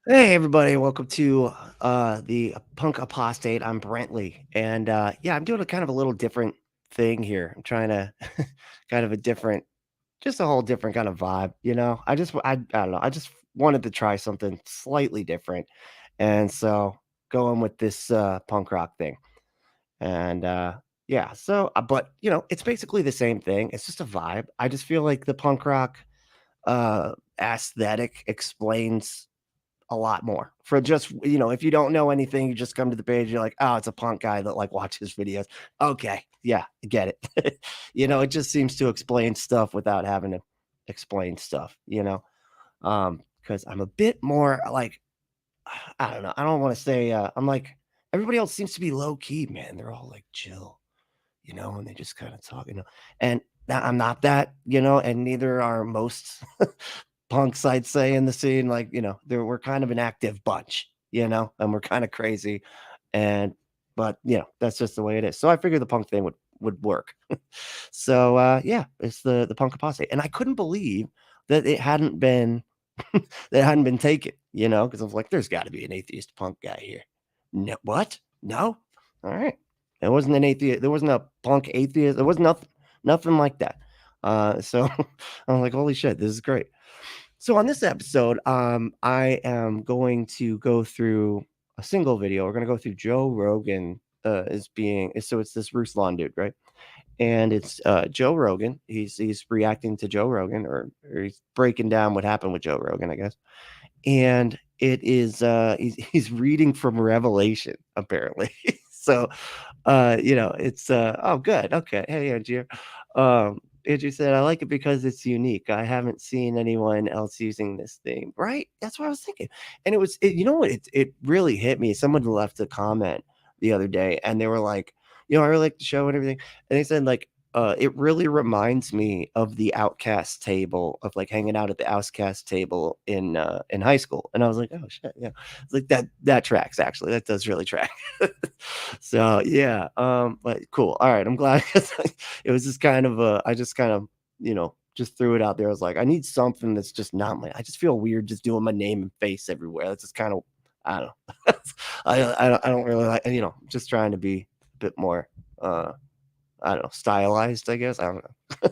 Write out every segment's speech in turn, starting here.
Hey everybody, welcome to the Punk Apostate. I'm Brentley, and yeah, I'm doing a kind of a little different thing here. I'm trying to kind of a different, just a whole different kind of vibe. I don't know. I just wanted to try something slightly different, and so going with this punk rock thing. And yeah, but it's basically the same thing. It's just a vibe. I just feel like the punk rock aesthetic explains a lot more for just, if you don't know anything, you just come to the page, you're like, oh, it's a punk guy that like watches videos. Okay, yeah, I get it. It just seems to explain stuff without having to explain stuff, because I'm a bit more like, I don't know, I don't want to say I'm like everybody else seems to be low key, man. They're all like chill, and they just kind of talk, and I'm not that, and neither are most punks, I'd say, in the scene. Like, we're kind of an active bunch, and we're kind of crazy. And, but, that's just the way it is. So I figured the punk thing would work. So, yeah, it's the punk apostate. And I couldn't believe that it hadn't been, that it hadn't been taken, because I was like, there's got to be an atheist punk guy here. No, what? No? All right. There wasn't an atheist. There wasn't a punk atheist. There was nothing like that. So I'm like, holy shit, this is great. So on this episode, I am going to go through a single video. We're going to go through Joe Rogan so it's this Ruslan dude, right? And it's Joe Rogan. He's reacting to Joe Rogan, or he's breaking down what happened with Joe Rogan, I guess. And it is he's reading from Revelation, apparently. So it's oh, good. Okay. Hey, Angie. Andrew said, I like it because it's unique. I haven't seen anyone else using this thing. Right? That's what I was thinking. And you know what? It really hit me. Someone left a comment the other day and they were like, I really like the show and everything. And they said, like, it really reminds me of the Outcast table, of like hanging out at the Outcast table in high school. And I was like, oh shit, yeah. It's like that tracks, actually. That does really track. So yeah, but cool. All right, I'm glad. It was just kind of I just kind of, just threw it out there. I was like, I need something that's just not my. I just feel weird just doing my name and face everywhere. That's just kind of, I don't know. I don't really like, just trying to be a bit more I don't know, stylized, I guess. I don't know.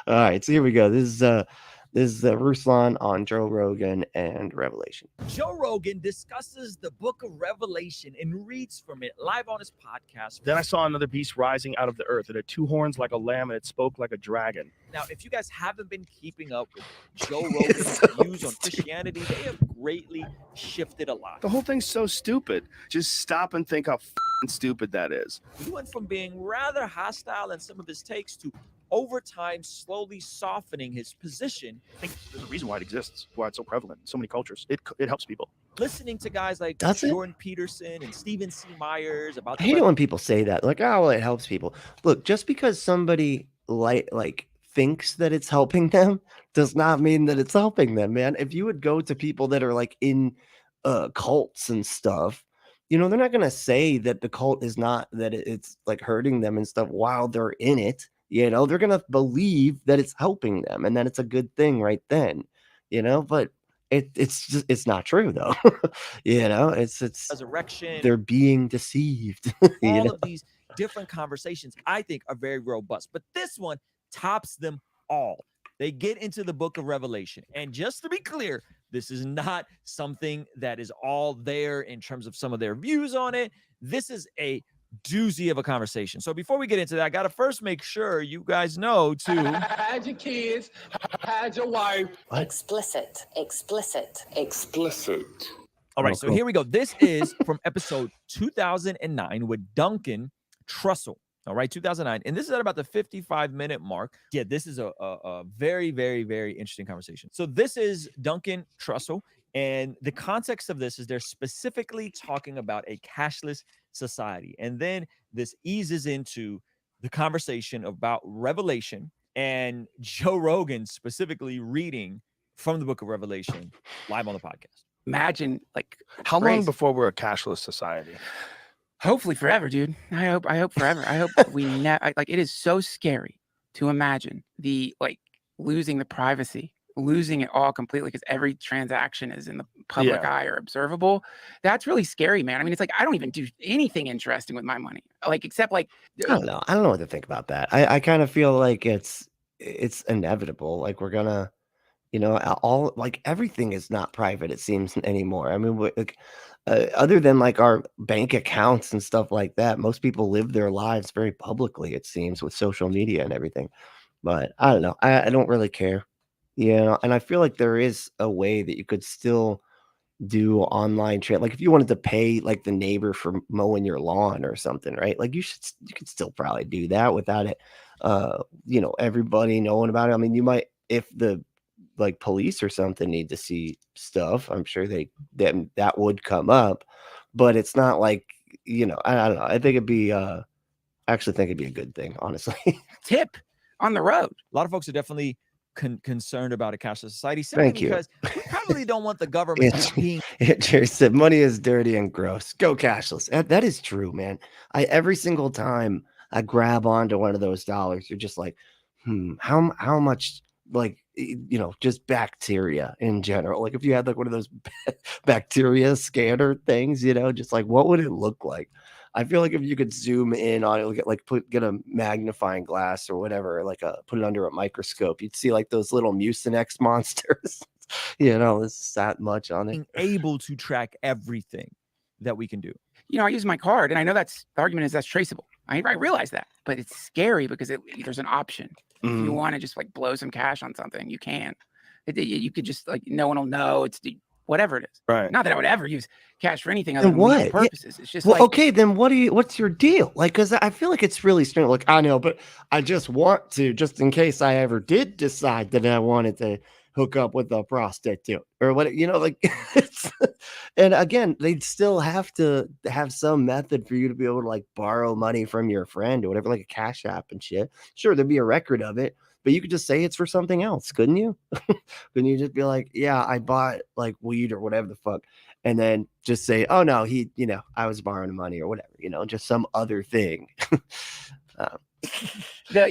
All right, so here we go. This is Ruslan on Joe Rogan and Revelation. Joe Rogan discusses the book of Revelation and reads from it live on his podcast. Then I saw another beast rising out of the earth. It had two horns like a lamb, and it spoke like a dragon. Now, if you guys haven't been keeping up with Joe Rogan's views on Christianity, they have greatly shifted a lot. The whole thing's so stupid. Just stop and think how stupid that is. He went from being rather hostile in some of his takes to over time slowly softening his position. I think there's a reason why it exists, why it's so prevalent in so many cultures. It helps people. Listening to guys like Jordan Peterson and Stephen C. Myers about I hate it when people say that, like, oh, well, it helps people. Look, just because somebody like thinks that it's helping them does not mean that it's helping them, man. If you would go to people that are like in cults and stuff, they're not gonna say that the cult is not, that it's like hurting them and stuff while they're in it. They're gonna believe that it's helping them and that it's a good thing right then. But it's not true though. It's resurrection. They're being deceived. All of these different conversations, I think, are very robust, but this one tops them all. They get into the book of Revelation, and just to be clear, this is not something that is all there in terms of some of their views on it. This is a doozy of a conversation. So before we get into that, I got to first make sure you guys know to hide your kids, hide your wife. Explicit. All right, so here we go. This is from episode 2009 with Duncan Trussell. All right, 2009. And this is at about the 55-minute mark. Yeah, this is a very, very, very interesting conversation. So this is Duncan Trussell. And the context of this is they're specifically talking about a cashless society. And then this eases into the conversation about Revelation and Joe Rogan specifically reading from the book of Revelation live on the podcast. Imagine, like, how long before we're a cashless society? Hopefully forever, dude. I hope forever. I hope we it is so scary to imagine the losing the privacy losing it all completely because every transaction is in the public Yeah. eye or observable. That's really scary, man. I mean, it's like I don't even do anything interesting with my money, like except like I don't know. I don't know what to think about that. I kind of feel like it's inevitable. Like we're gonna, all like everything is not private. It seems anymore. I mean, like, other than like our bank accounts and stuff like that, most people live their lives very publicly. It seems with social media and everything. But I don't know. I don't really care. And I feel like there is a way that you could still do online trade. Like if you wanted to pay like the neighbor for mowing your lawn or something, right? Like you could still probably do that without it, everybody knowing about it. I mean, you might, if the like police or something need to see stuff, I'm sure that would come up, but it's not like, I don't know. I think it'd be, I actually think it'd be a good thing, honestly. tip on the road. A lot of folks are definitely concerned about a cashless society simply Thank you. because we probably don't want the government being Jerry said money is dirty and gross. Go cashless. That is true, man. Every single time I grab onto one of those dollars, you're just like, how much, like, just bacteria in general. Like if you had like one of those bacteria scanner things, just like what would it look like? I feel like if you could zoom in on it, get a magnifying glass or whatever, put it under a microscope, you'd see like those little Mucinex monsters. It's that much on it. being able to track everything that we can do. I use my card, and I know the argument is that's traceable. I realize that, but it's scary because there's an option. If you want to just like blow some cash on something, you can. You could just like no one will know. It's whatever it is. Right. Not that I would ever use cash for anything other Then than legal what? purposes. It's just Well, like okay, then what's your deal? Like, because I feel like it's really strange. Like, I know, but I just want to, just in case I ever did decide that I wanted to hook up with a prostitute or what, and again, they'd still have to have some method for you to be able to like borrow money from your friend or whatever, like a Cash App and shit. Sure, there'd be a record of it, but you could just say it's for something else, couldn't you? Couldn't you just be like, yeah, I bought like weed or whatever the fuck, and then just say, oh no, I was borrowing money or whatever, just some other thing.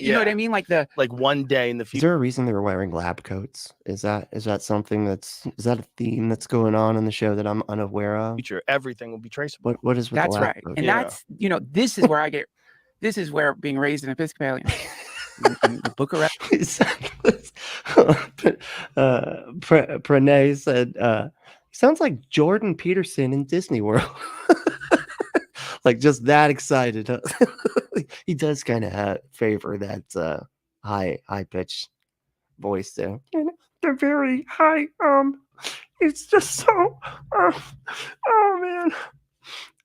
you know what I mean? Like one day in the Is future. there a reason they were wearing lab coats? Is that something is that a theme that's going on in the show that I'm unaware of? Everything will be traceable. What is with that's the lab right. coat? And Yeah. that's this is where being raised an Episcopalian. in the book of Pranay said, sounds like Jordan Peterson in Disney World. Like just that excited. Huh? He does kind of favor that high pitched voice there. And they're very high. It's just so. Oh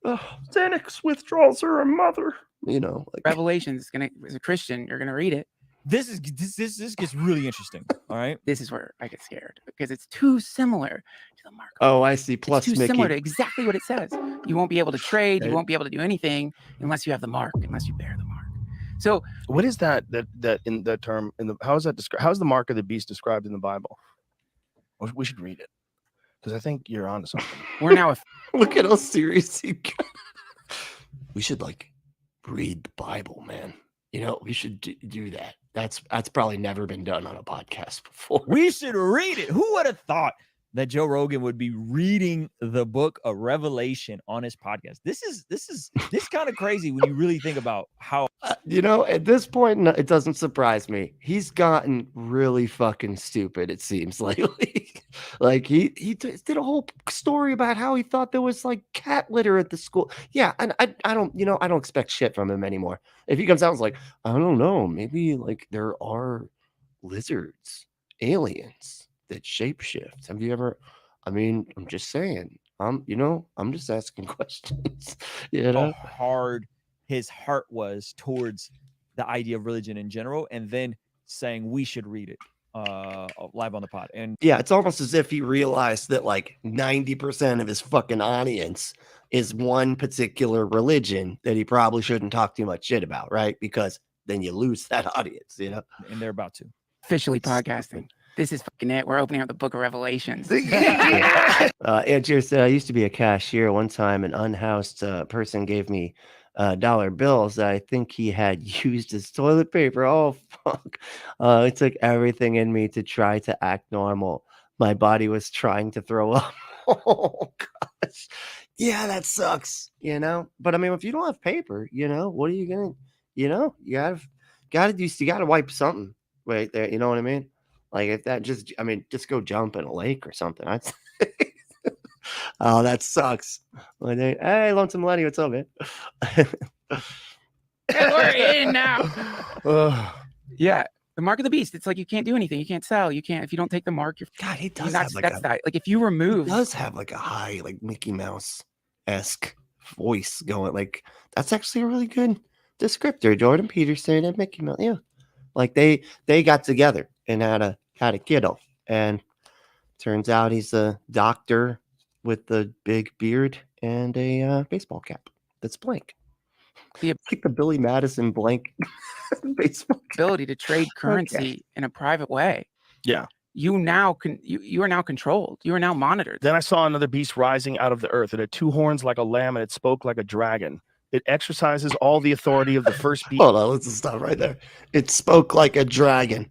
man. Xanax withdrawals are a mother. Like Revelations. As a Christian, you're gonna read it. This gets really interesting. All right. This is where I get scared because it's too similar to the mark. Oh, I see. Plus it's too Mickey. similar to exactly what it says. You won't be able to trade. You won't be able to do anything unless you have the mark, unless you bear the mark. So What is that in the term how is that described? How's the mark of the beast described in the Bible? We should read it because I think you're onto something. we're now Look at how serious he got. We should read the Bible, man. We should do that. That's probably never been done on a podcast before. We should read it. Who would have thought that Joe Rogan would be reading the book of Revelation on his podcast? This is kind of crazy when you really think about how At this point, it doesn't surprise me. He's gotten really fucking stupid, it seems lately. Like he did a whole story about how he thought there was like cat litter at the school. Yeah, and I don't I don't expect shit from him anymore. If he comes out and is like, I don't know, maybe like there are lizards, aliens that shapeshift. Have you ever? I mean, I'm just saying. I'm just asking questions. how hard his heart was towards the idea of religion in general, and then saying we should read it live on the pod. And yeah, it's almost as if he realized that like 90% of his fucking audience is one particular religion that he probably shouldn't talk too much shit about, right? Because then you lose that audience, and they're about to officially podcasting. This is fucking it. We're opening up the book of Revelations. Andrew said, I used to be a cashier. One time, an unhoused person gave me dollar bills that I think he had used as toilet paper. Oh fuck! It took everything in me to try to act normal. My body was trying to throw up. Oh gosh, yeah, that sucks. But I mean, if you don't have paper, what are you gonna? You gotta wipe something right there. You know what I mean? Like if that just go jump in a lake or something. Oh, that sucks. Hey, Lonesome Lenny, what's up, man? We're in now. Ugh. Yeah, the mark of the beast. It's like you can't do anything. You can't sell. You can't if you don't take the mark. God, he does not have like if you remove. He does have like a high, like Mickey Mouse-esque voice going. Like that's actually a really good descriptor. Jordan Peterson and Mickey Mouse. Yeah, like they got together and had a kiddo, and turns out he's a doctor with the big beard and a baseball cap that's blank. Like the Billy Madison blank baseball cap. Ability to trade currency in a private way. Yeah. You are now controlled. You are now monitored. Then I saw another beast rising out of the earth. It had 2 horns like a lamb, and it spoke like a dragon. It exercises all the authority of the first beast. Hold on, let's just stop right there. It spoke like a dragon.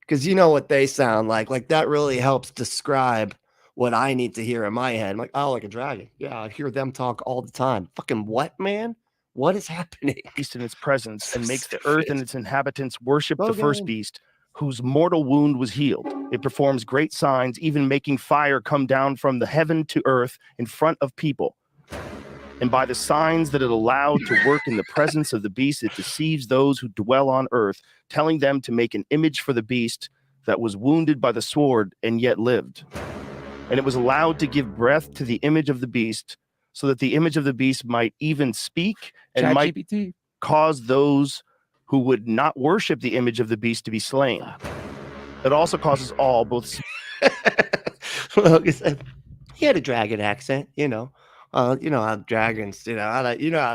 Because you know what they sound like. Like that really helps describe what I need to hear in my head. I'm like, oh, like a dragon. Yeah, I hear them talk all the time. Fucking what, man? What is happening? Beast in its presence and makes the earth and its inhabitants worship the Rogan. first beast, whose mortal wound was healed. It performs great signs, even making fire come down from the heaven to earth in front of people. And by the signs that it allowed to work in the presence of the beast, it deceives those who dwell on earth, telling them to make an image for the beast that was wounded by the sword and yet lived. And it was allowed to give breath to the image of the beast, so that the image of the beast might even speak and might cause those who would not worship the image of the beast to be slain. It also causes all, both. Well, he had a dragon accent, you know how dragons, how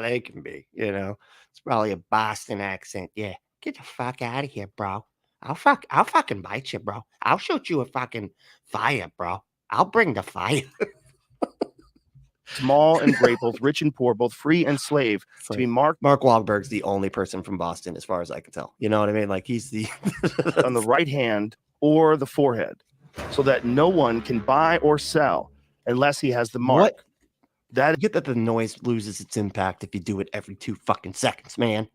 they can be, It's probably a Boston accent. Yeah, get the fuck out of here, bro. I'll fucking bite you, bro. I'll shoot you with fucking fire, bro. I'll bring the fire. Small and great, both rich and poor, both free and slave, to be marked. Mark Wahlberg's the only person from Boston, as far as I can tell. You know what I mean? Like he's the on the right hand or the forehead, so that no one can buy or sell unless he has the mark. What? That get that the noise loses its impact if you do it every 2 fucking seconds, man.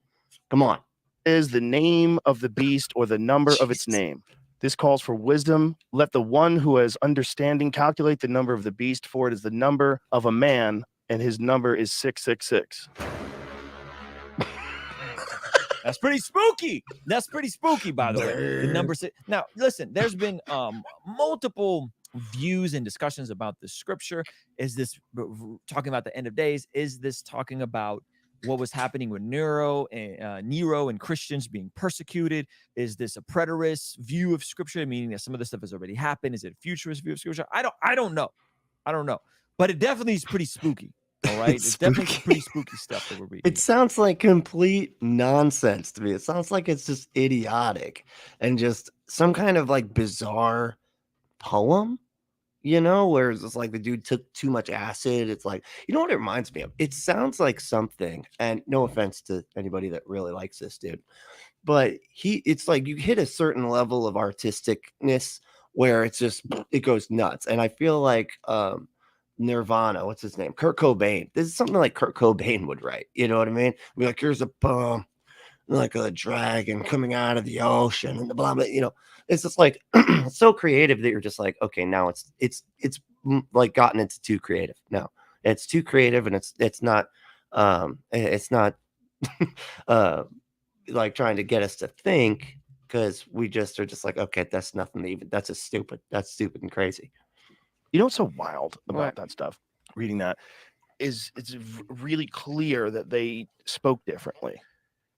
Come on. Is the name of the beast or the number of its name. This calls for wisdom. Let the one who has understanding calculate the number of the beast, for it is the number of a man, and his number is 666. That's pretty spooky. That's pretty spooky, by the way. The number 6. Now, listen, there's been multiple views and discussions about the scripture. Is this talking about the end of days? Is this talking about what was happening with Nero and Christians being persecuted? Is this a preterist view of scripture, meaning that some of this stuff has already happened? Is it a futurist view of scripture? I don't know. But it definitely is pretty spooky. All right. It's definitely pretty spooky stuff that we're reading. It sounds like complete nonsense to me. It sounds like it's just idiotic and just some kind of like bizarre poem, where it's just like the dude took too much acid. It's like, what it reminds me of? It sounds like something, and no offense to anybody that really likes this dude, but it's like you hit a certain level of artisticness where it goes nuts. And I feel like Nirvana, what's his name? Kurt Cobain. This is something like Kurt Cobain would write. You know what I mean? Be like, here's a poem, like a dragon coming out of the ocean and the blah, blah, It's just like it's so creative that you're just like, okay, now it's like gotten into too creative. No, it's too creative, and it's not like trying to get us to think, because we just are just like, okay, that's nothing to even, that's stupid and crazy. You know what's so wild about that stuff? Reading that is it's really clear that they spoke differently.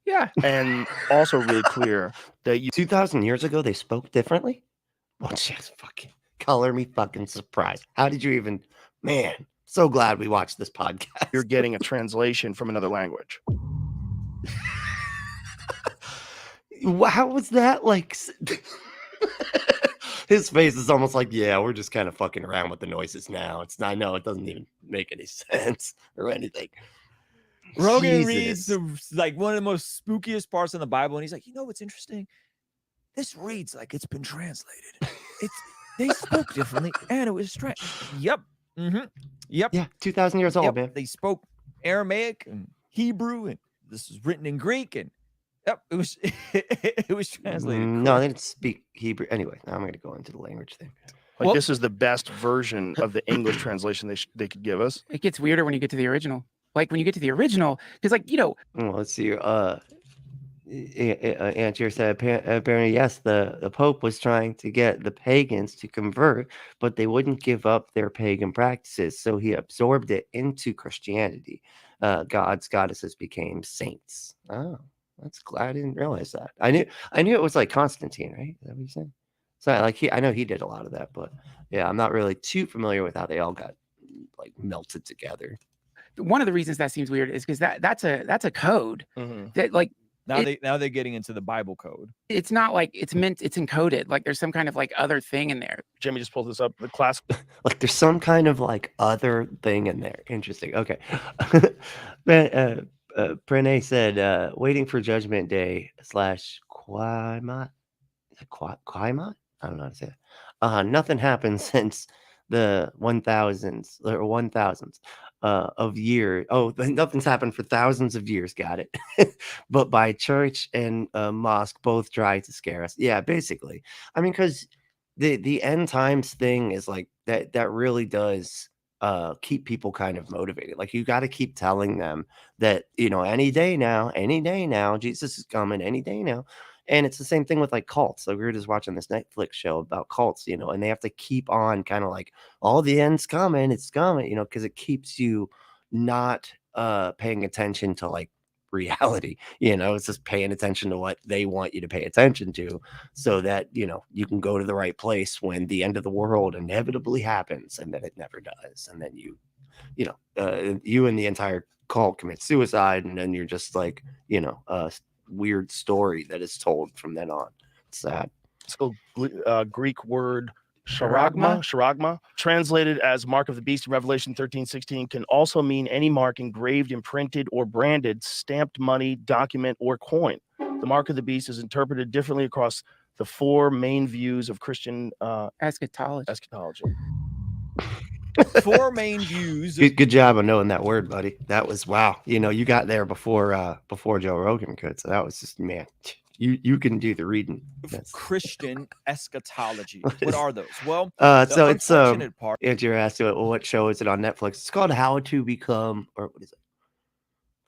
Yeah. And also really clear that 2,000 years ago, they spoke differently? Well, just fucking color me fucking surprised. How did you even, man, so glad we watched this podcast. You're getting a translation from another language. How was that like? His face is almost like, yeah, we're just kind of fucking around with the noises now. It's not, no, it doesn't even make any sense or anything. Rogan reads Jesus. like one of the most spookiest parts in the Bible, and he's like, you know what's interesting? This reads like it's been translated. They spoke differently, and it was strange. Yep. Mm-hmm. Yep. Yeah, 2,000 years old, Yep. man. They spoke Aramaic and Hebrew, and this was written in Greek, and yep, it was it was translated. No, they didn't speak Hebrew. Anyway, now I'm going to go into the language thing. Like Well- this is the best version of the English translation they could give us. It gets weirder when you get to the original. Like when you get to the original, because like, you know, Well, let's see. Angier said apparently, yes, the Pope was trying to get the pagans to convert, but they wouldn't give up their pagan practices. So he absorbed it into Christianity. Gods, goddesses became saints. Oh, that's glad I didn't realize that. I knew it was like Constantine, right? Is that what you're saying? So like I know he did a lot of that, but yeah, I'm not really too familiar with how they all got like melted together. one of the reasons that seems weird is because that's a code that like Now they're getting into the Bible code. it's not like it's encoded. Like there's some kind of like other thing in there. Jimmy just pulled this up. The class. Like there's some kind of like other thing in there. Interesting. Okay. Prene said, waiting for Judgment Day / Quaimat. Quaimat? I don't know how to say it. Nothing happened since the 1000s or 1000s of years. Oh, nothing's happened for thousands of years. Got it. But by church and mosque both try to scare us. Yeah, basically. I mean, because the end times thing is like that really does keep people kind of motivated. Like you got to keep telling them that, you know, any day now, Jesus is coming any day now. And it's the same thing with like cults. So we were just watching this Netflix show about cults, you know, and they have to keep on kind of like all the end's coming, it's coming, you know, because it keeps you not paying attention to like reality, you know. It's just paying attention to what they want you to pay attention to, so that, you know, you can go to the right place when the end of the world inevitably happens, and then it never does, and then you and the entire cult commit suicide, and then you're just like, you know, weird story that is told from then on. It's sad. So Greek word charagma, translated as mark of the beast in Revelation 13:16, can also mean any mark engraved, imprinted, or branded, stamped money, document, or coin. The mark of the beast is interpreted differently across the four main views of Christian eschatology. Four main views. Good job on knowing that word, buddy. That was wow. You know, you got there before Joe Rogan could. So that was just, man, you can do the reading. Christian eschatology. What are those? Well, so it's part. Andrew asked you, well, what show is it on Netflix? It's called How to Become, or what is it?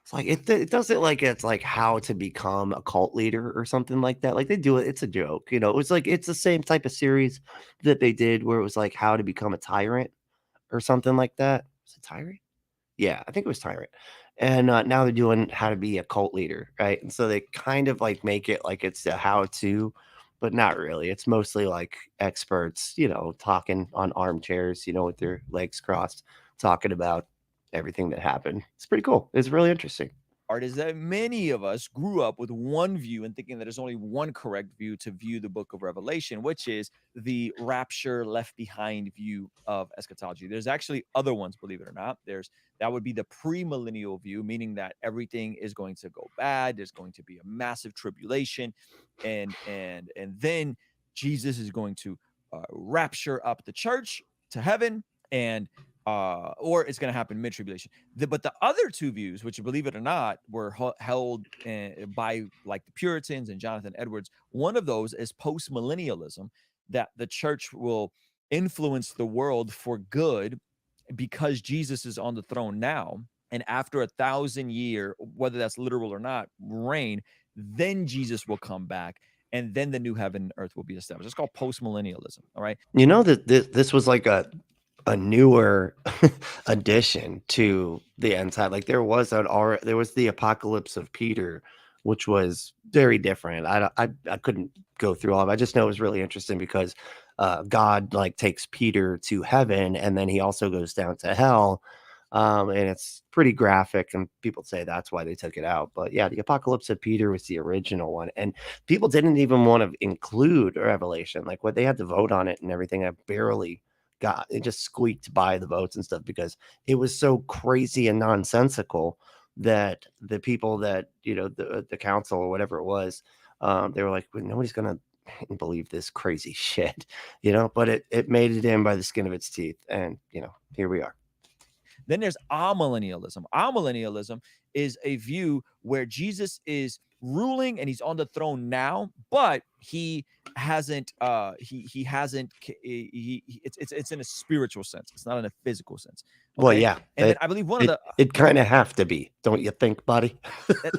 It's like it does it like it's like how to become a cult leader or something like that. Like they do it. It's a joke, you know. It was like it's the same type of series that they did where it was like how to become a tyrant or something like that. Was it Tyrant? Yeah, I think it was Tyrant. And now they're doing how to be a cult leader, right? And so they kind of like make it like it's a how to, but not really. It's mostly like experts, you know, talking on armchairs, you know, with their legs crossed, talking about everything that happened. It's pretty cool. It's really interesting. Is that many of us grew up with one view and thinking that there's only one correct view to view the book of Revelation, which is the rapture left behind view of eschatology. There's actually other ones, believe it or not. That would be the premillennial view, meaning that everything is going to go bad. There's going to be a massive tribulation, and then Jesus is going to rapture up the church to heaven, and or it's going to happen mid-tribulation. But the other two views, which, believe it or not, were held by like the Puritans and Jonathan Edwards. One of those is post-millennialism, that the church will influence the world for good because Jesus is on the throne now. And after 1,000 year, whether that's literal or not, reign, then Jesus will come back. And then the new heaven and earth will be established. It's called post-millennialism. All right. You know that this was like a newer addition to the end time. Like there was the Apocalypse of Peter, which was very different. I couldn't go through all of it. I just know it was really interesting because God like takes Peter to heaven, and then he also goes down to hell. And it's pretty graphic, and people say that's why they took it out. But yeah, the Apocalypse of Peter was the original one, and people didn't even want to include Revelation. Like what they had to vote on it and everything. I barely got it, just squeaked by the votes and stuff because it was so crazy and nonsensical that the people that, the council or whatever it was, they were like, well, nobody's going to believe this crazy shit, but it made it in by the skin of its teeth. And, here we are. Then there's amillennialism. Amillennialism is a view where Jesus is ruling and he's on the throne now, but he hasn't it's in a spiritual sense. It's not in a physical sense. Okay? Well, yeah. And then I believe it kind of have to be, don't you think, buddy?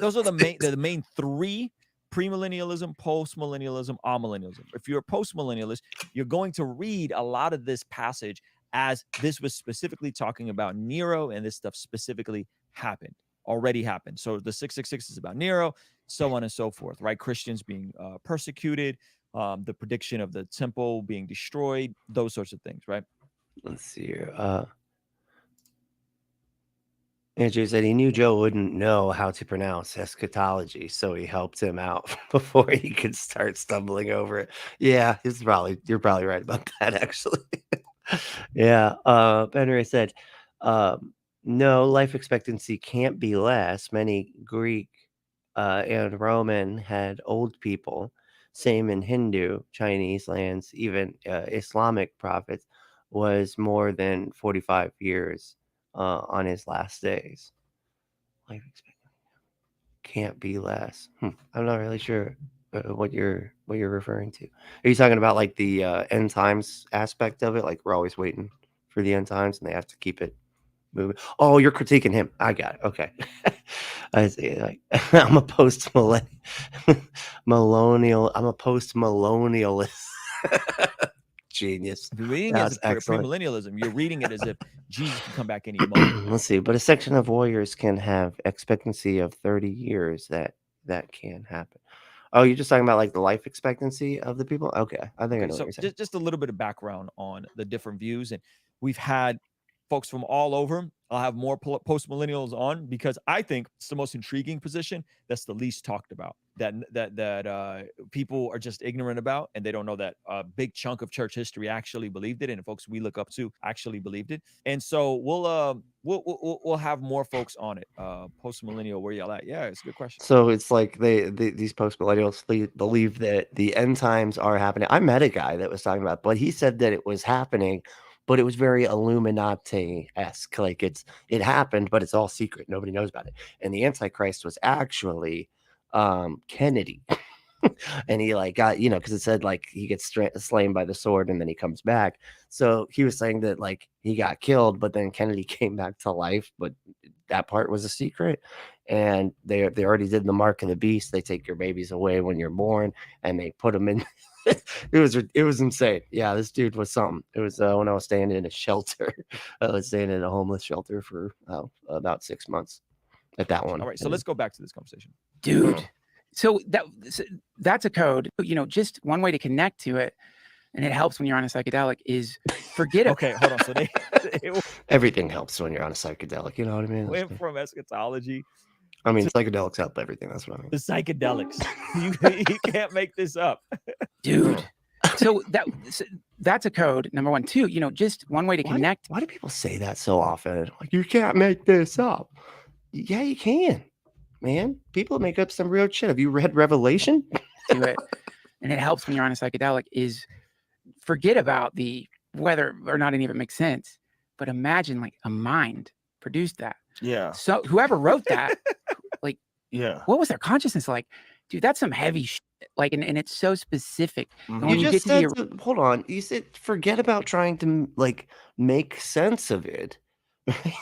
those are the main three: premillennialism, postmillennialism, amillennialism. If you're a postmillennialist, you're going to read a lot of this passage as this was specifically talking about Nero, and this stuff specifically already happened. So the 666 is about Nero, so on and so forth, right? Christians being persecuted, the prediction of the temple being destroyed, those sorts of things, right? Let's see here. Andrew said he knew Joe wouldn't know how to pronounce eschatology, so he helped him out before he could start stumbling over it. Yeah, you're probably right about that, actually. Yeah. Henry said, no, life expectancy can't be less. Many Greek and Roman had old people. Same in Hindu, Chinese lands, even Islamic prophets was more than 45 years on his last days. Life expectancy can't be less. I'm not really sure what you're referring to. Are you talking about like the end times aspect of it? Like we're always waiting for the end times and they have to keep it moving. Oh, you're critiquing him. I got it. Okay. I see. Like I'm a post-millennial. I'm a post-millennialist. Genius. If you're reading it as premillennialism, you're reading it as if Jesus can come back any moment. Let's see. But a section of warriors can have expectancy of 30 years. That can happen. Oh, you're just talking about like the life expectancy of the people? Okay. I think I know what you're saying. Just a little bit of background on the different views. And we've had folks from all over. I'll have more post-millennials on because I think it's the most intriguing position that's the least talked about, that people are just ignorant about, and they don't know that a big chunk of church history actually believed it, and folks we look up to actually believed it. And so we'll have more folks on it. Post-millennial, where y'all at? Yeah, it's a good question. So it's like these post-millennials believe that the end times are happening. I met a guy that was talking about, but he said that it was happening, but it was very Illuminati-esque. Like it happened, but it's all secret. Nobody knows about it. And the Antichrist was actually Kennedy. And he like got, because it said like he gets slain by the sword and then he comes back. So he was saying that like he got killed, but then Kennedy came back to life. But that part was a secret. And they already did the mark of the beast. They take your babies away when you're born and they put them in. It was insane. Yeah, this dude was something. It was when I was staying in a shelter. I was staying in a homeless shelter for about 6 months at that one. All right, so let's go back to this conversation, dude. So that's a code. Just one way to connect to it, and it helps when you're on a psychedelic is forget it. Okay, hold on. So everything helps when you're on a psychedelic. You know what I mean? Went from eschatology. I mean, psychedelics help everything. That's what I mean. The psychedelics. You can't make this up, dude. So that's a code. Number one, two. Just one way to connect. Why do people say that so often? Like you can't make this up. Yeah, you can, man. People make up some real shit. Have you read Revelation? Do it, and it helps when you're on a psychedelic. Is forget about the whether or not any of it makes sense, but imagine like a mind produced that. Yeah. So whoever wrote that, like, yeah, what was their consciousness like? Dude, that's some heavy shit. Like, and it's so specific. Mhm. And when You you just get to said, hold on. You said forget about trying to like make sense of it, right?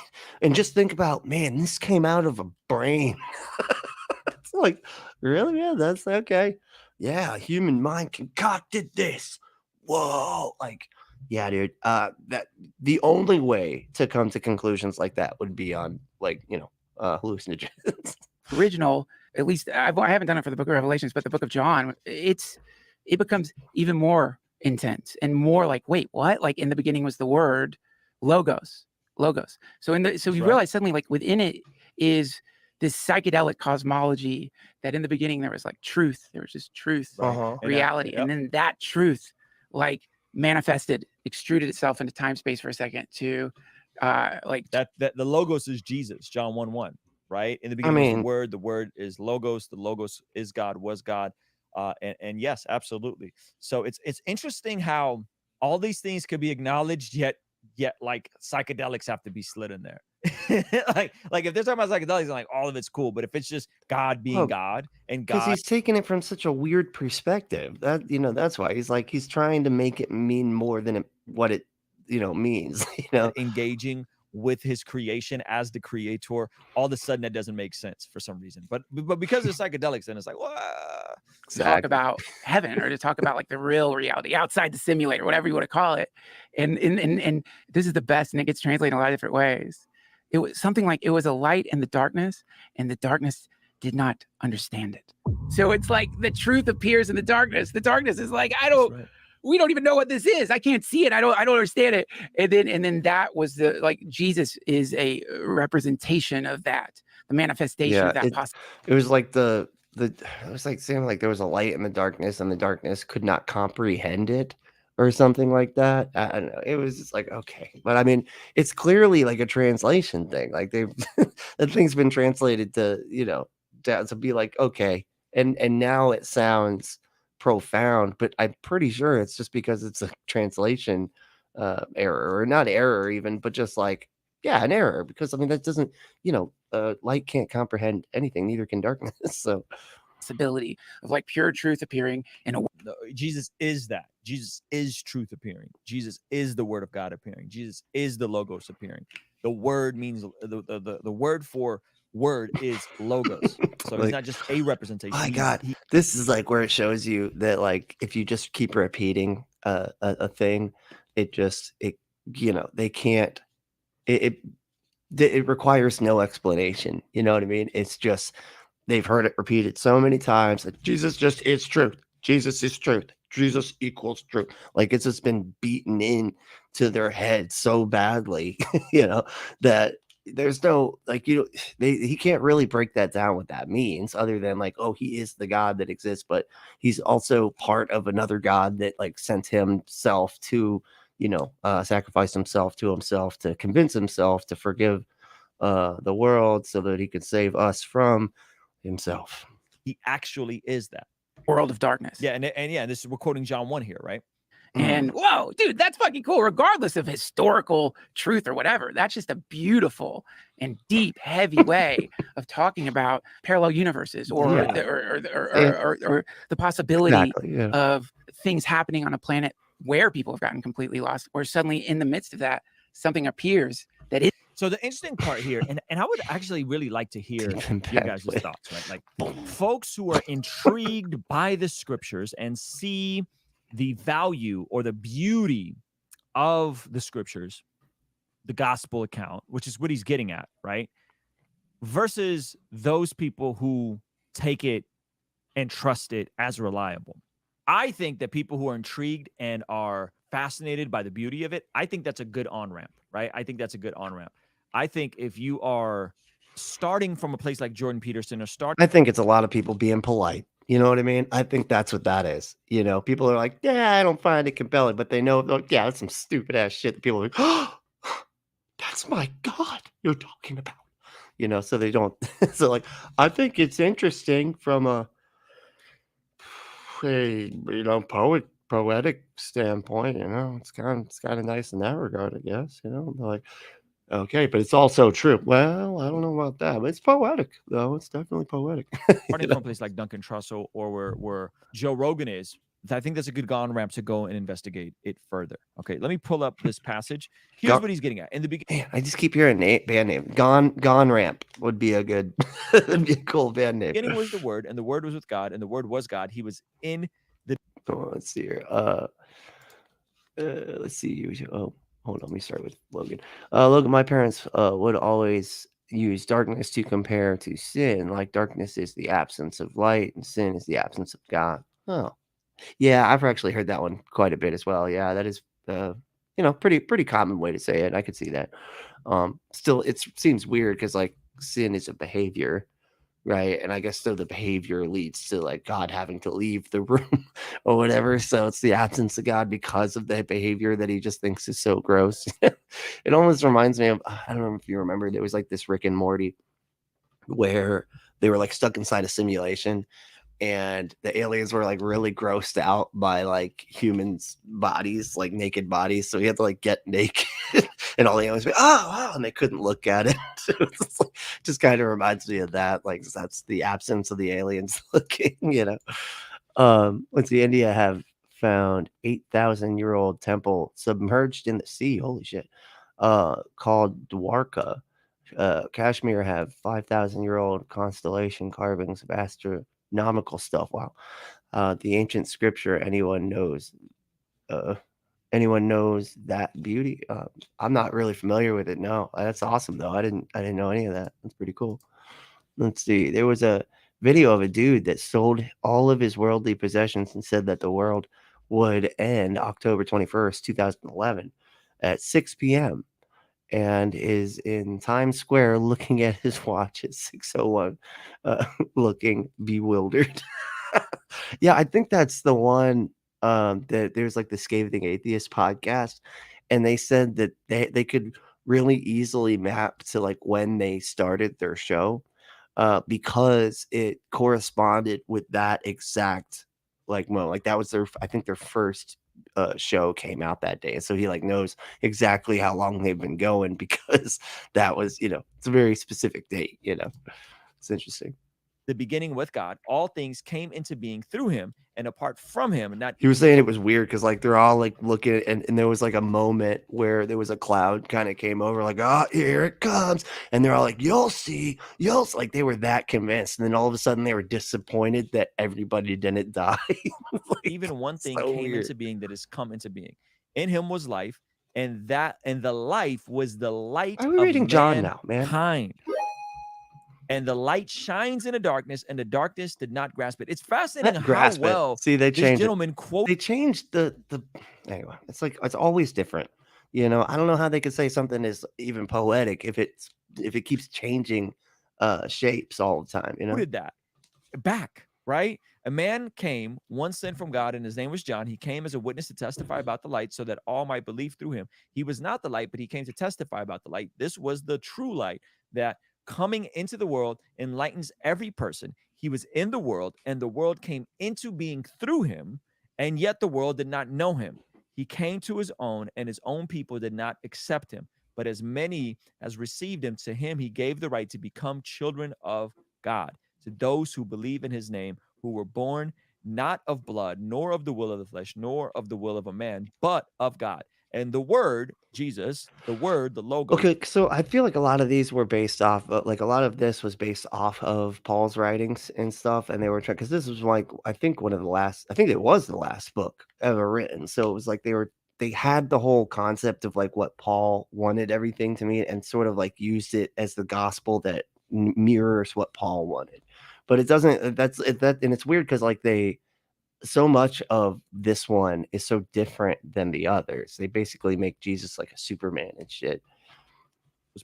And just think about, man, this came out of a brain. It's like, really, man? That's okay. Yeah, human mind concocted this. Whoa, like, yeah, dude. That the only way to come to conclusions like that would be on like hallucinogens. original, at least I haven't done it for the book of Revelations, but the book of John, it becomes even more intense and more like, wait, what? Like in the beginning was the word logos. So you realize suddenly like within it is this psychedelic cosmology that in the beginning there was like truth. There was just truth, reality. And then that truth like manifested, extruded itself into time space for a second to like that the logos is Jesus, John 1:1. right? In the I beginning was mean, the word is logos, the logos is God, was God. And yes, absolutely. So it's interesting how all these things could be acknowledged, yet like psychedelics have to be slid in there. like if they're talking about psychedelics, like all of it's cool, but if it's just God being well, God and because God he's taking it from such a weird perspective. That that's why he's trying to make it mean more than what it means. engaging with his creation as the creator, all of a sudden that doesn't make sense for some reason. But because of psychedelics, then it's like, what? To talk about heaven or to talk about like the real reality outside the simulator, whatever you want to call it. And this is the best, and it gets translated in a lot of different ways. It was something like it was a light in the darkness, and the darkness did not understand it. So it's like the truth appears in the darkness. The darkness is like, we don't even know what this is. I can't see it. I don't understand it. And then that was the, like, Jesus is a representation of that, the manifestation of that possibility. It was like it was like saying like there was a light in the darkness and the darkness could not comprehend it or something like that. I don't know. It was just like, okay. But I mean, it's clearly like a translation thing. Like they've the thing's been translated to, to be like, okay. And now it sounds profound, but I'm pretty sure it's just because it's a translation error, or not error even, but just like, yeah, an error, because I mean that doesn't, light can't comprehend anything, neither can darkness. So Possibility of like pure truth appearing in a Jesus is that. Jesus is truth appearing. Jesus is the word of God appearing. Jesus is the logos appearing. The word means the word for word is logos. So like, it's not just a representation. my God, this is like where it shows you that like if you just keep repeating a thing, they can't. It requires no explanation. You know what I mean? It's just they've heard it repeated so many times that Jesus just is truth. Jesus is truth. Jesus equals truth. Like it's just been beaten in to their head so badly, that there's no like he can't really break that down what that means, other than like, oh, he is the God that exists, but he's also part of another God that like sent himself to sacrifice himself to himself to convince himself to forgive the world so that he could save us from himself. He actually is that world of darkness. Yeah, and this is, we're quoting John 1 here, right? And whoa, dude, that's fucking cool. Regardless of historical truth or whatever, that's just a beautiful and deep, heavy way of talking about parallel universes or the possibility of things happening on a planet where people have gotten completely lost, where suddenly in the midst of that, something appears that is. So the interesting part here, and I would actually really like to hear your guys' thoughts, right? Like folks who are intrigued by the scriptures and see the value or the beauty of the scriptures, the gospel account, which is what he's getting at, right? Versus those people who take it and trust it as reliable. I think that people who are intrigued and are fascinated by the beauty of it, I think that's a good on-ramp, right? I think that's a good on-ramp. I think if you are starting from a place like Jordan Peterson or I think it's a lot of people being polite. You know what I mean? I think that's what that is. People are like, yeah, I don't find it compelling, but they know, like, yeah, that's some stupid ass shit that people are like, oh, that's my God you're talking about. So they don't. So like, I think it's interesting from a poetic standpoint. It's kind of nice in that regard, I guess. Like, okay, but it's also true. Well, I don't know about that, but it's poetic, though. It's definitely poetic. Starting from a place like Duncan Trussell or where Joe Rogan is, I think that's a good on-ramp to go and investigate it further. Okay, let me pull up this passage. Here's what he's getting at. In the beginning, I just keep hearing band name. Gone Ramp would be a good, would be a cool band name. The beginning was the Word, and the Word was with God, and the Word was God. He was in the. Oh, let's see here. Let's see. Oh. Hold on, let me start with Logan. Logan, my parents would always use darkness to compare to sin. Like darkness is the absence of light and sin is the absence of God. Oh, yeah, I've actually heard that one quite a bit as well. Yeah, that is, pretty common way to say it. I could see that. Still, it seems weird because like sin is a behavior, right? And I guess so the behavior leads to like God having to leave the room or whatever. So it's the absence of God because of that behavior that he just thinks is so gross. It almost reminds me of, I don't know if you remember, there was like this Rick and Morty where they were like stuck inside a simulation, and the aliens were like really grossed out by like humans' bodies, like naked bodies. So he had to like get naked, and all the aliens were, oh wow, and they couldn't look at it. It's like, just kind of reminds me of that. Like that's the absence of the aliens looking, you know. Let's see, India have found 8,000-year-old temple submerged in the sea. Holy shit. Called Dwarka. Kashmir have 5,000-year-old constellation carvings of astronomical stuff. Wow. The ancient scripture, anyone knows that beauty? I'm not really familiar with it. No, that's awesome though. I didn't know any of that. That's pretty cool. Let's see. There was a video of a dude that sold all of his worldly possessions and said that the world would end October 21st, 2011 at 6 p.m. and is in Times Square looking at his watch at 6:01, looking bewildered. Yeah, I think that's the one. That there's like the Scathing Atheist podcast, and they said that they could really easily map to like when they started their show, because it corresponded with that exact like moment. Like that was I think their first show came out that day, and so he like knows exactly how long they've been going because that was, you know, it's a very specific date. You know, it's interesting. The beginning with God, all things came into being through him, and apart from him, not He was saying it was weird because like they're all like looking at, and there was like a moment where there was a cloud kind of came over, like, oh, here it comes, and they're all like, you'll see, like they were that convinced, and then all of a sudden they were disappointed that everybody didn't die. Like, even one thing so came weird. into being that has come into being. In him was life, and the life was the light Why are we of reading John now, man? mankind. And the light shines in the darkness, and the darkness did not grasp it. It's fascinating how well See, they this changed it. gentleman quote. They changed the anyway. It's like it's always different. You know, I don't know how they could say something is even poetic if it keeps changing shapes all the time. You know, Did that back, right? A man came, one sent from God, and his name was John. He came as a witness to testify about the light so that all might believe through him. He was not the light, but he came to testify about the light. This was the true light that coming into the world enlightens every person. He was in the world, and the world came into being through him, and yet the world did not know him. He came to his own, and his own people did not accept him. But as many as received him, to him he gave the right to become children of God, to those who believe in his name, who were born not of blood, nor of the will of the flesh, nor of the will of a man, but of God. And the word, Jesus, the word, the logo. Okay, so I feel like a lot of these were based off, like a lot of this was based off of Paul's writings and stuff, and they were trying because this was like I think it was the last book ever written. So it was like they had the whole concept of like what Paul wanted everything to mean, and sort of like used it as the gospel that mirrors what Paul wanted. But it doesn't. And it's weird because like so much of this one is so different than the others. They basically make Jesus like a Superman and shit.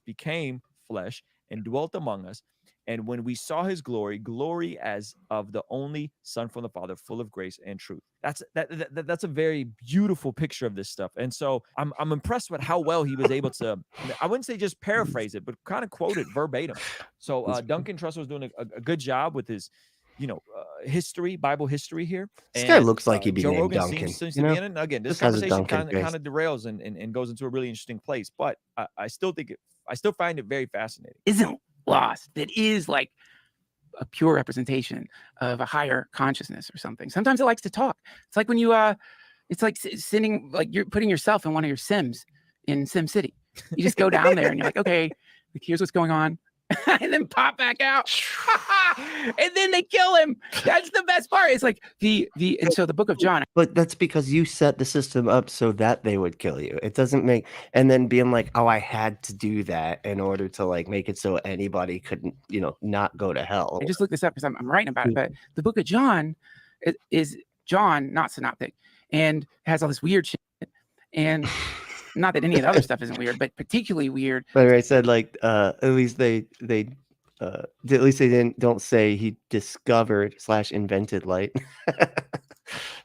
Became flesh and dwelt among us. And when we saw his glory as of the only Son from the Father, full of grace and truth. That's a very beautiful picture of this stuff. And so I'm impressed with how well he was able to, I wouldn't say just paraphrase it, but kind of quote it verbatim. So Duncan Trussell was doing a good job with his, Bible history here. This guy looks like he'd be Joe named Rogan Duncan. seems you to know? be in it. Again, this Just has a conversation Duncan kind of derails and goes into a really interesting place. But I still find it very fascinating. Isn't lost. That is like a pure representation of a higher consciousness or something. Sometimes it likes to talk. It's like when you it's like sitting, like you're putting yourself in one of your Sims in Sim City. You just go down there and you're like, okay, like here's what's going on. And then pop back out. And then they kill him. That's the best part. It's like and so the book of John. But that's because you set the system up so that they would kill you. It doesn't make, and then being like, oh, I had to do that in order to like make it so anybody couldn't, not go to hell. I just looked this up because I'm writing about it. But the book of John is John, not synoptic, and has all this weird shit. And not that any of the other stuff isn't weird, but particularly weird. But I said like at least they don't say he discovered / invented light.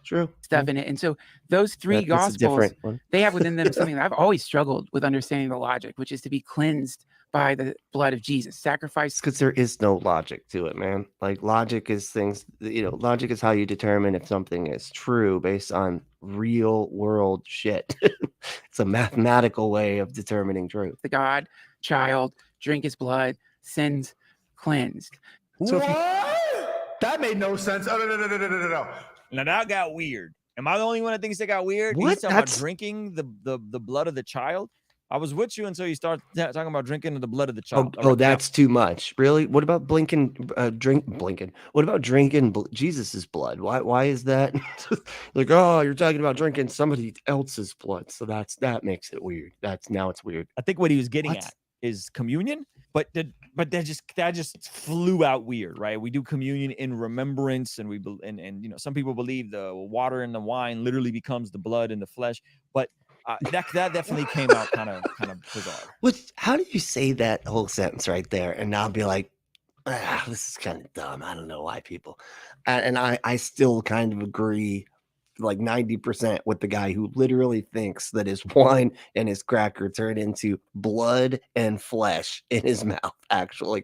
True. stuff in it. And so those three That's a gospels, different one. they have within them something that I've always struggled with understanding the logic, which is to be cleansed by the blood of Jesus, sacrifice. Because there is no logic to it, man. Like logic is things, logic is how you determine if something is true based on real world shit. It's a mathematical way of determining truth. The God child, drink his blood, sins cleansed. So that made no sense. Oh, no. Now that got weird. Am I the only one that thinks it got weird? What? He's talking about drinking the blood of the child. I was with you until you start talking about drinking the blood of the child. Oh, that's too much. Really? What about blinking? What about drinking Jesus's blood? Why is that? Like, oh, you're talking about drinking somebody else's blood, so that makes it weird. Now it's weird. I think what he was getting at is communion, but that just flew out weird, right? We do communion in remembrance, and and some people believe the water and the wine literally becomes the blood and the flesh, but that definitely came out kind of bizarre. How do you say that whole sentence right there and now be like, this is kind of dumb. I don't know why people, and I still kind of agree like 90% with the guy who literally thinks that his wine and his cracker turn into blood and flesh in his mouth. Actually,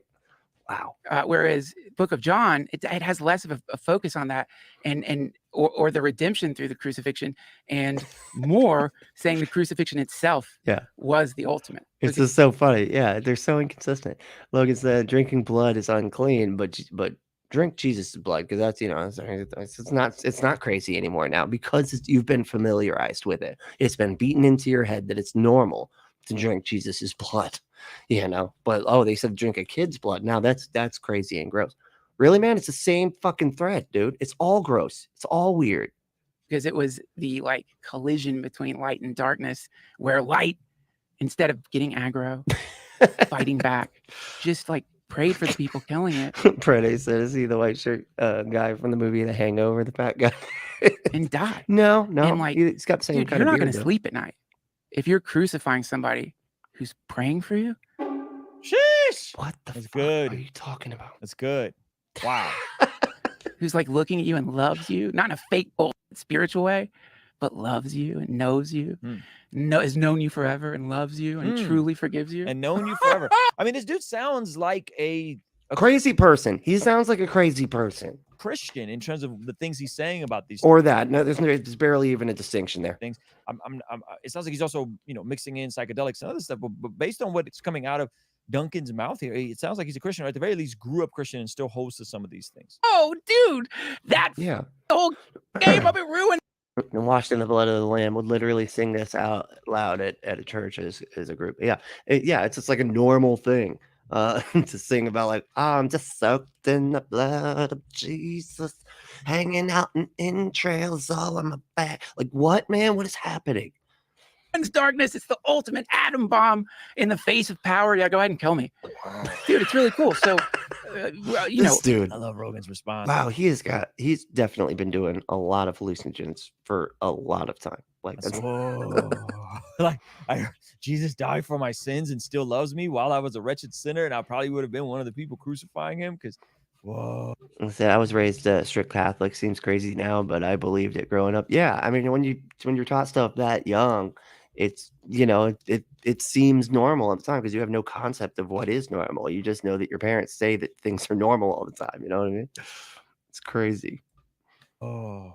wow. Whereas Book of John, it has less of a focus on that or the redemption through the crucifixion, and more saying the crucifixion itself was the ultimate. It's just so funny. Yeah, they're so inconsistent. Logan said drinking blood is unclean, but drink Jesus' blood, because that's it's not crazy anymore now, because you've been familiarized with it. It's been beaten into your head that it's normal to drink Jesus's blood, but they said drink a kid's blood. Now that's crazy and gross. Really, man? It's the same fucking thread, dude. It's all gross. It's all weird. Because it was the collision between light and darkness, where light, instead of getting aggro, fighting back, just prayed for the people killing it. Prede said, is he the white shirt guy from the movie The Hangover, the fat guy? And died. No. And he's got the same kind you're of not going to beard, sleep at night if you're crucifying somebody who's praying for you. Sheesh. What the That's fuck good. are you talking about? That's good. Wow. Who's looking at you and loves you, not in a fake spiritual way, but loves you and knows you, has known you forever and loves you and truly forgives you. And known you forever. I mean, this dude sounds like a crazy person. He sounds like a crazy person. Christian in terms of the things he's saying about these or that. No, there's barely even a distinction there. things. It sounds like he's also mixing in psychedelics and other stuff, but based on what's coming out of Duncan's mouth here, it sounds like he's a Christian, or at the very least grew up Christian and still holds to some of these things. Oh, dude, that whole game of it ruined. And washed in the blood of the Lamb would literally sing this out loud at a church as a group. It's just like a normal thing to sing about, I'm just soaked in the blood of Jesus, hanging out in entrails all on my back. What, man? What is happening? Darkness, it's the ultimate atom bomb in the face of power. Yeah, go ahead and kill me. Dude, it's really cool. So this dude, I love Rogan's response. Wow, he's definitely been doing a lot of hallucinogens for a lot of time. I heard Jesus died for my sins and still loves me while I was a wretched sinner, and I probably would have been one of the people crucifying him, because whoa. I was raised strict Catholic. Seems crazy now, but I believed it growing up. Yeah, I mean, when you're taught stuff that young, it's it seems normal at the time, because you have no concept of what is normal. You just know that your parents say that things are normal all the time. You know what I mean? It's crazy. Oh,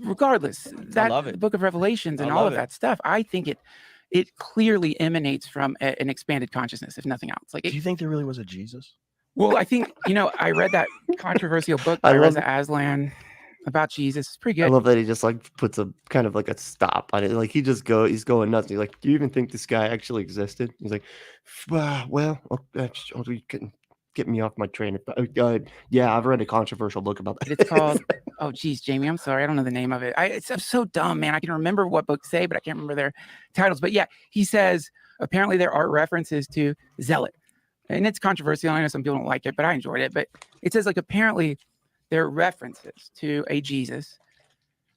regardless, I love it. The Book of Revelations and all of that stuff, I think it clearly emanates from an expanded consciousness, if nothing else. Do you think there really was a Jesus? Well, I think I read that controversial book by Reza Aslan about Jesus. It's pretty good. I love that he just puts a kind of a stop on it. He's going nuts. He's like, do you even think this guy actually existed? He's like, well, you can get me off my train of thought. Yeah, I've read a controversial book about that. It's called, oh geez, Jamie, I'm sorry, I don't know the name of it. I'm so dumb, man. I can remember what books say, but I can't remember their titles. But yeah, he says apparently there are references to Zealot. And it's controversial. I know some people don't like it, but I enjoyed it. But it says apparently there are references to a Jesus,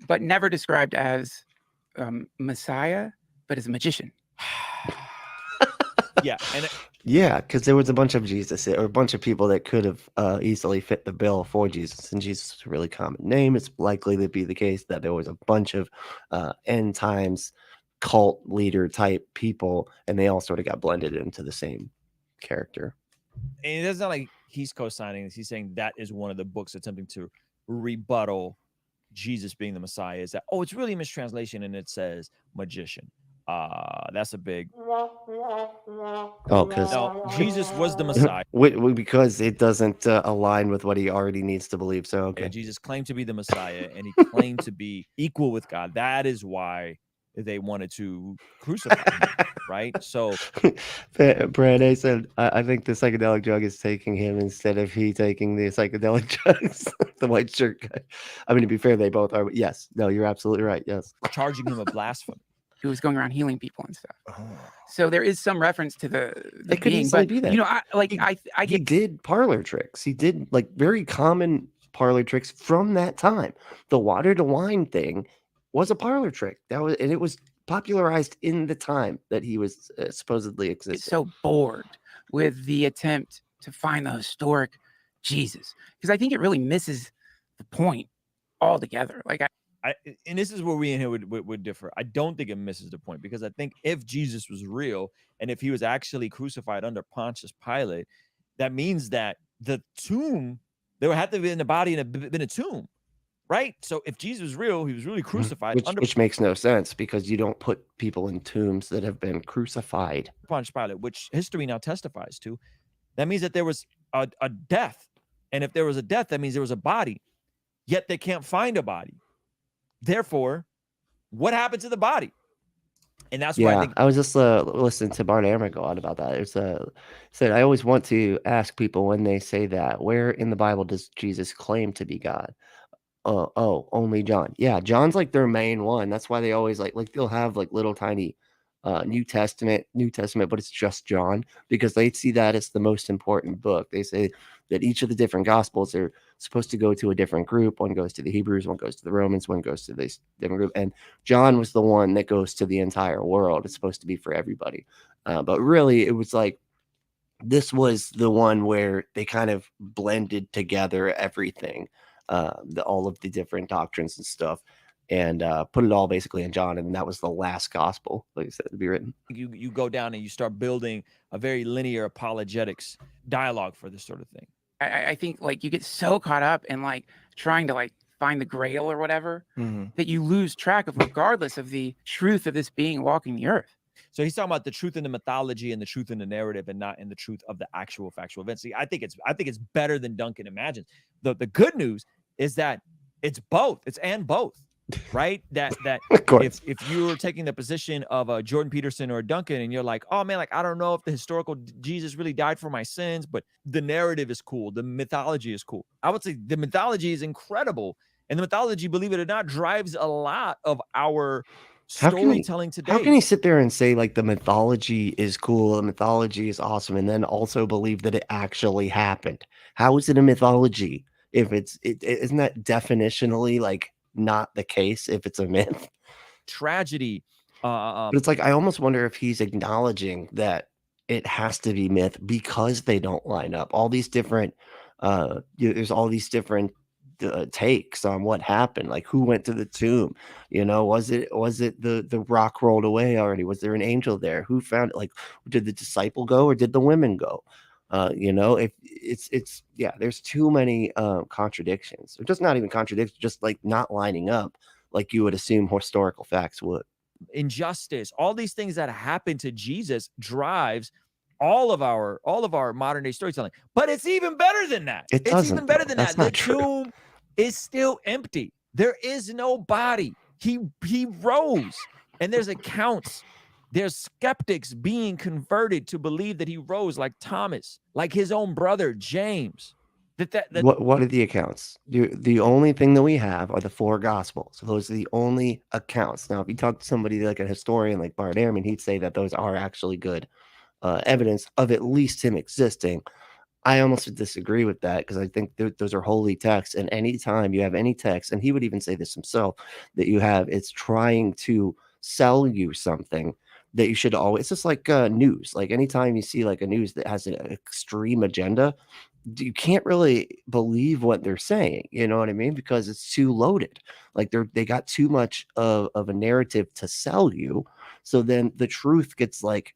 but never described as Messiah, but as a magician. Yeah, Yeah, because there was a bunch of Jesus or a bunch of people that could have easily fit the bill for Jesus, and Jesus is a really common name. It's likely to be the case that there was a bunch of end times cult leader type people, and they all sort of got blended into the same character. And it's not like he's co-signing this. He's saying that is one of the books attempting to rebuttal Jesus being the Messiah. Is that, oh, it's really a mistranslation and it says magician. That's a big. Oh, because No, Jesus was the Messiah. because it doesn't align with what he already needs to believe. So okay, Jesus claimed to be the Messiah, and he claimed to be equal with God. That is why they wanted to crucify him, right? So Brad A said, I think the psychedelic drug is taking him instead of he taking the psychedelic drugs. The white shirt guy. I mean, to be fair, they both are. Yes. No, you're absolutely right. Yes. charging him a blasphemy. Who was going around healing people and stuff. So there is some reference to the It could being, easily but be that. you know, I He get did parlor tricks. He did like very common parlor tricks from that time. The water to wine thing was a parlor trick. And it was popularized in the time that he was supposedly existing. so bored with the attempt to find the historic Jesus, because I think it really misses the point altogether. Like And this is where we in here would differ. I don't think it misses the point, because I think if Jesus was real and if he was actually crucified under Pontius Pilate, that means that the tomb, there would have to be in the body and been a tomb, right? So if Jesus was real, he was really crucified which makes no sense, because you don't put people in tombs that have been crucified. Pontius Pilate, which history now testifies to. That means that there was a death. And if there was a death, that means there was a body. Yet they can't find a body. Therefore, what happened to the body? And that's why I think I was just listening to Bart Ammer go on about that. It's said, I always want to ask people when they say that, where in the Bible does Jesus claim to be God? Only John. Yeah, John's like their main one. That's why they always like they'll have like little tiny New Testament, but it's just John, because they see that as the most important book. They say that each of the different gospels are supposed to go to a different group. One goes to the Hebrews, one goes to the Romans, one goes to this different group. And John was the one that goes to the entire world. It's supposed to be for everybody. But really, it was like, this was the one where they kind of blended together everything, all of the different doctrines and stuff, and put it all basically in John. And that was the last gospel, like I said, to be written. you go down and you start building a very linear apologetics dialogue for this sort of thing. I think like you get so caught up in like trying to like find the grail or whatever that you lose track of, regardless of the truth of this being walking the earth. So he's talking about the truth in the mythology and the truth in the narrative, and not in the truth of the actual factual events. See, I think it's better than Duncan imagines. The good news is that it's both. It's and both. Right? That if you're taking the position of a Jordan Peterson or a Duncan, and you're like, oh man, like I don't know if the historical Jesus really died for my sins, but the narrative is cool, the mythology is cool. I would say the mythology is incredible, and the mythology, believe it or not, drives a lot of our storytelling today. How can he sit there and say like the mythology is cool, the mythology is awesome, and then also believe that it actually happened? How is it a mythology if isn't that definitionally like not the case if it's a myth? Tragedy. But it's like, I almost wonder if he's acknowledging that it has to be myth because they don't line up. All these different there's all these different takes on what happened, like who went to the tomb, was it the rock rolled away already? Was there an angel there? Who found it? Like, did the disciple go or did the women go? If it's there's too many contradictions, or just not even contradictions, just like not lining up like you would assume historical facts would. Injustice, all these things that happened to Jesus drives all of our modern day storytelling. But it's even better than that. It's even better than that. The tomb is still empty. There is no body. He rose, and there's accounts. There's skeptics being converted to believe that he rose, like Thomas, like his own brother, James. What are the accounts? The only thing that we have are the 4 gospels. So those are the only accounts. Now, if you talk to somebody like a historian like Bart Ehrman, he'd say that those are actually good evidence of at least him existing. I almost disagree with that, because I think those are holy texts. And anytime you have any text, and he would even say this himself, that it's trying to sell you something, that you should always, it's just like news. Like anytime you see like a news that has an extreme agenda, you can't really believe what they're saying. You know what I mean? Because it's too loaded. Like they got too much of a narrative to sell you. So then the truth gets like,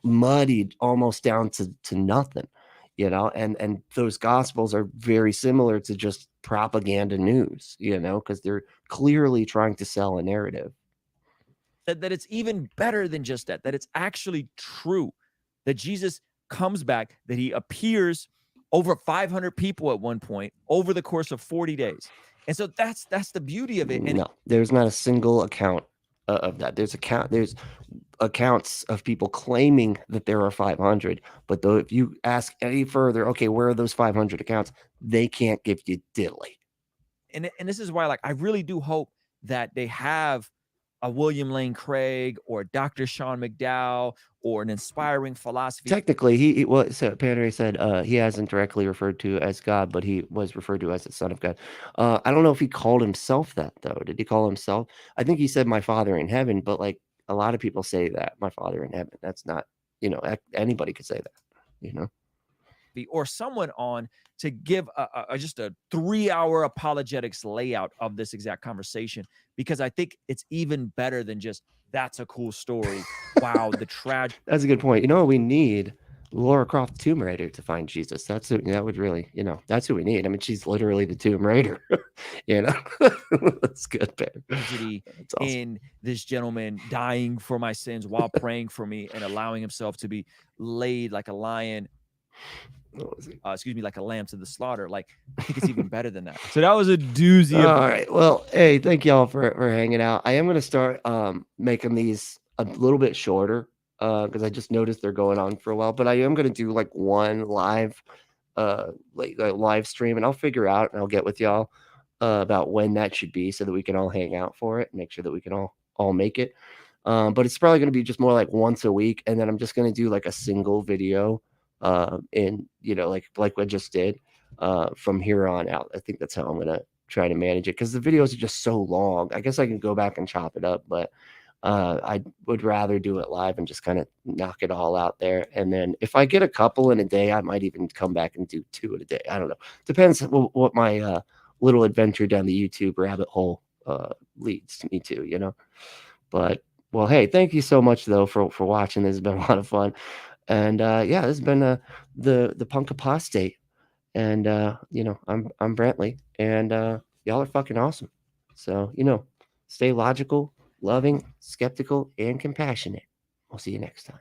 muddied almost down to nothing, and those gospels are very similar to just propaganda news, because they're clearly trying to sell a narrative. That it's even better than just that it's actually true that Jesus comes back, that he appears over 500 people at one point over the course of 40 days. And so that's the beauty of it. And no, there's not a single account of that. There's accounts of people claiming that there are 500, but though if you ask any further, okay, where are those 500 accounts? They can't give you diddly. And this is why, like, I really do hope that they have a William Lane Craig or Dr. Sean McDowell or an inspiring philosophy. Technically, he so Padre said he hasn't directly referred to as God, but he was referred to as the Son of God. I don't know if he called himself that though. Did he call himself? I think he said my Father in heaven, but like a lot of people say that my Father in heaven. That's not, anybody could say that, or someone on to give just a 3-hour apologetics layout of this exact conversation, because I think it's even better than just that's a cool story. Wow, the tragedy. That's a good point. You know what we need? Laura Croft, the Tomb Raider, to find Jesus. That would really, that's who we need. I mean, she's literally the Tomb Raider. That's good, man. Tragedy Awesome. in this gentleman dying for my sins while praying for me and allowing himself to be laid like a lion. Like a lamb to the slaughter. Like, I think it's even better than that. So that was a doozy. All right. Well, hey, thank y'all for hanging out. I am going to start making these a little bit shorter because I just noticed they're going on for a while. But I am going to do like one live live stream, and I'll figure out and I'll get with y'all about when that should be so that we can all hang out for it and make sure that we can all make it. But it's probably going to be just more like once a week, and then I'm just going to do like a single video and like I just did from here on out. I think that's how I'm gonna try to manage it, because the videos are just so long. I guess I can go back and chop it up, but I would rather do it live and just kind of knock it all out there. And then if I get a couple in a day, I might even come back and do 2 in a day. I don't know. Depends what my little adventure down the YouTube rabbit hole leads me to, But well, hey, thank you so much though for watching. This has been a lot of fun. And yeah, this has been the Punk Apostate, and I'm Brantley, and y'all are fucking awesome. So stay logical, loving, skeptical, and compassionate. We'll see you next time.